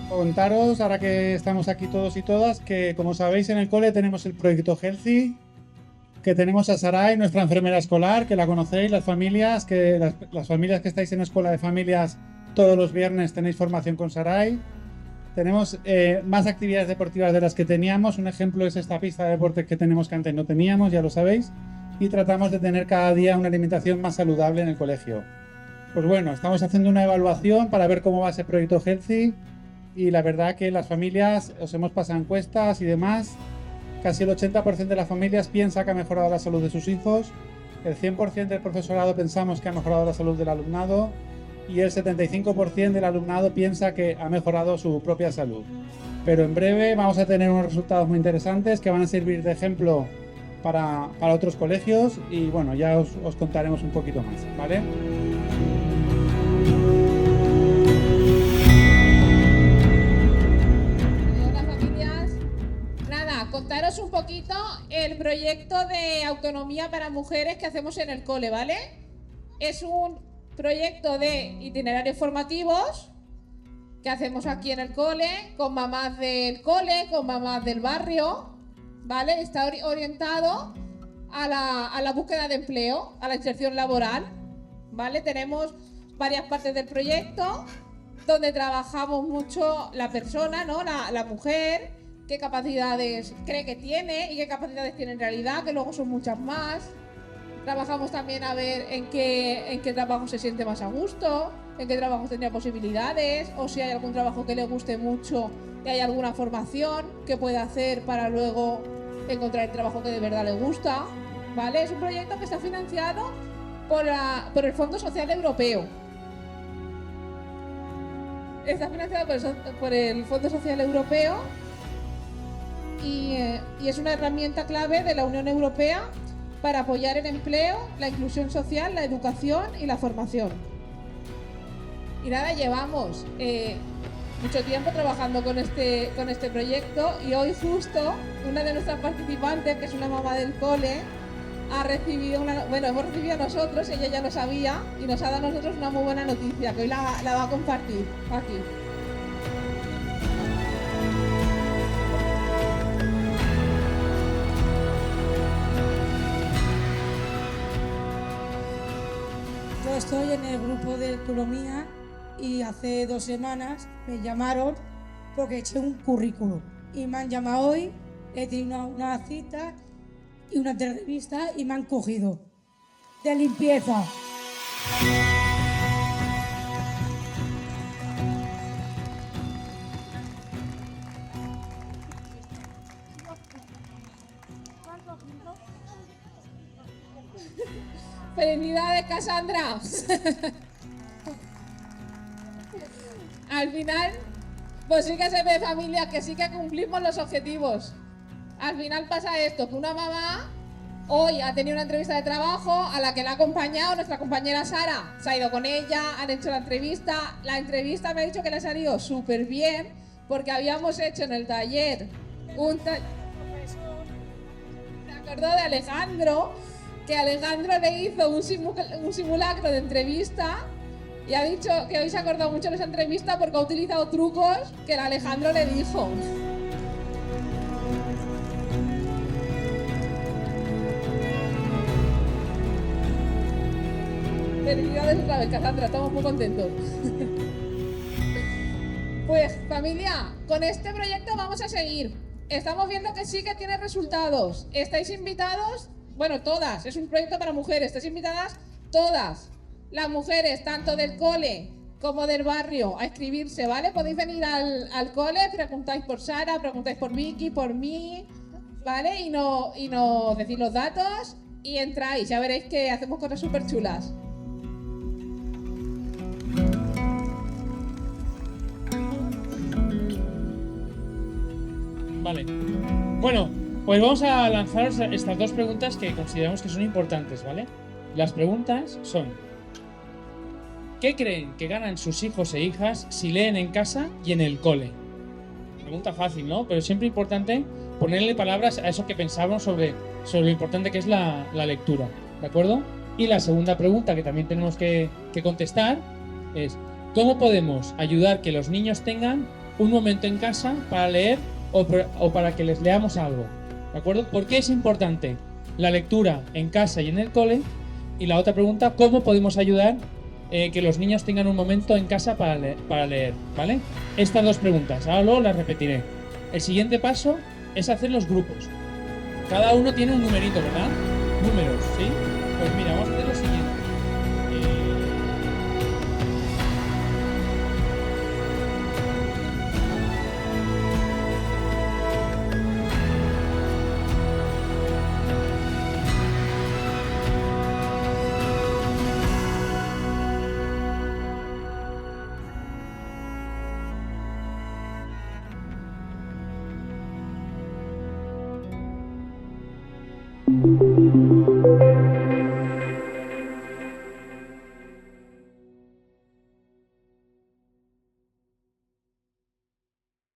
Contaros, ahora que estamos aquí todos y todas, que como sabéis en el cole tenemos el proyecto Healthy, que tenemos a Saray, nuestra enfermera escolar, que la conocéis, las familias que estáis en escuela de familias, todos los viernes tenéis formación con Saray. Tenemos más actividades deportivas de las que teníamos. Un ejemplo es esta pista de deporte que tenemos que antes no teníamos, ya lo sabéis. Y tratamos de tener cada día una alimentación más saludable en el colegio. Pues bueno, estamos haciendo una evaluación para ver cómo va ese proyecto Healthy. Y la verdad que las familias, os hemos pasado encuestas y demás, casi el 80% de las familias piensa que ha mejorado la salud de sus hijos, el 100% del profesorado pensamos que ha mejorado la salud del alumnado y el 75% del alumnado piensa que ha mejorado su propia salud. Pero en breve vamos a tener unos resultados muy interesantes que van a servir de ejemplo para otros colegios y bueno, ya os contaremos un poquito más, ¿vale? Contaros un poquito el proyecto de autonomía para mujeres que hacemos en el cole, ¿vale? Es un proyecto de itinerarios formativos que hacemos aquí en el cole, con mamás del cole, con mamás del barrio, ¿vale? Está orientado a la búsqueda de empleo, a la inserción laboral, ¿vale? Tenemos varias partes del proyecto donde trabajamos mucho la persona, ¿no? La mujer, qué capacidades cree que tiene y qué capacidades tiene en realidad, que luego son muchas más. Trabajamos también a ver en qué trabajo se siente más a gusto, en qué trabajo tendría posibilidades, o si hay algún trabajo que le guste mucho y hay alguna formación que pueda hacer para luego encontrar el trabajo que de verdad le gusta, ¿vale? Es un proyecto que está financiado por el Fondo Social Europeo. Está financiado por el Fondo Social Europeo y es una herramienta clave de la Unión Europea para apoyar el empleo, la inclusión social, la educación y la formación. Y nada, llevamos mucho tiempo trabajando con este proyecto y hoy justo una de nuestras participantes, que es una mamá del cole, hemos recibido nosotros, ella ya lo sabía, y nos ha dado a nosotros una muy buena noticia, que hoy la va a compartir aquí. Yo estoy en el grupo de economía y hace 2 semanas me llamaron porque he hecho un currículum. Y me han llamado hoy, he tenido una cita y una entrevista y me han cogido. De limpieza. Felicidades, Cassandra. Al final, pues sí que se ve, familia, que sí que cumplimos los objetivos. Al final pasa esto, que una mamá hoy ha tenido una entrevista de trabajo a la que la ha acompañado nuestra compañera Sara. Se ha ido con ella, han hecho la entrevista. La entrevista me ha dicho que le ha salido súper bien porque habíamos hecho en el taller Me acordó de Alejandro, que Alejandro le hizo un simulacro de entrevista y ha dicho que hoy se ha acordado mucho de esa entrevista porque ha utilizado trucos que el Alejandro le dijo. Felicidades otra vez, Cassandra, estamos muy contentos. Pues familia, con este proyecto vamos a seguir. Estamos viendo que sí que tiene resultados. Estáis invitados, bueno, todas, es un proyecto para mujeres, estáis invitadas todas las mujeres, tanto del cole como del barrio, a inscribirse, ¿vale? Podéis venir al cole, preguntáis por Sara, preguntáis por Vicky, por mí, ¿vale? Y nos decís los datos y entráis, ya veréis que hacemos cosas súper chulas. Vale. Bueno, pues vamos a lanzaros estas 2 preguntas que consideramos que son importantes, ¿vale? Las preguntas son: ¿qué creen que ganan sus hijos e hijas si leen en casa y en el cole? Pregunta fácil, ¿no? Pero siempre importante ponerle palabras a eso que pensamos sobre lo importante que es la lectura, ¿de acuerdo? Y la segunda pregunta que también tenemos que contestar es: ¿cómo podemos ayudar que los niños tengan un momento en casa para leer o para que les leamos algo? ¿De acuerdo? ¿Por qué es importante la lectura en casa y en el cole? Y la otra pregunta: ¿cómo podemos ayudar que los niños tengan un momento en casa para leer? ¿Vale? Estas 2 preguntas, ahora luego las repetiré. El siguiente paso es hacer los grupos. Cada uno tiene un numerito, ¿verdad? Números, ¿sí? Pues mira, vamos a hacer lo siguiente.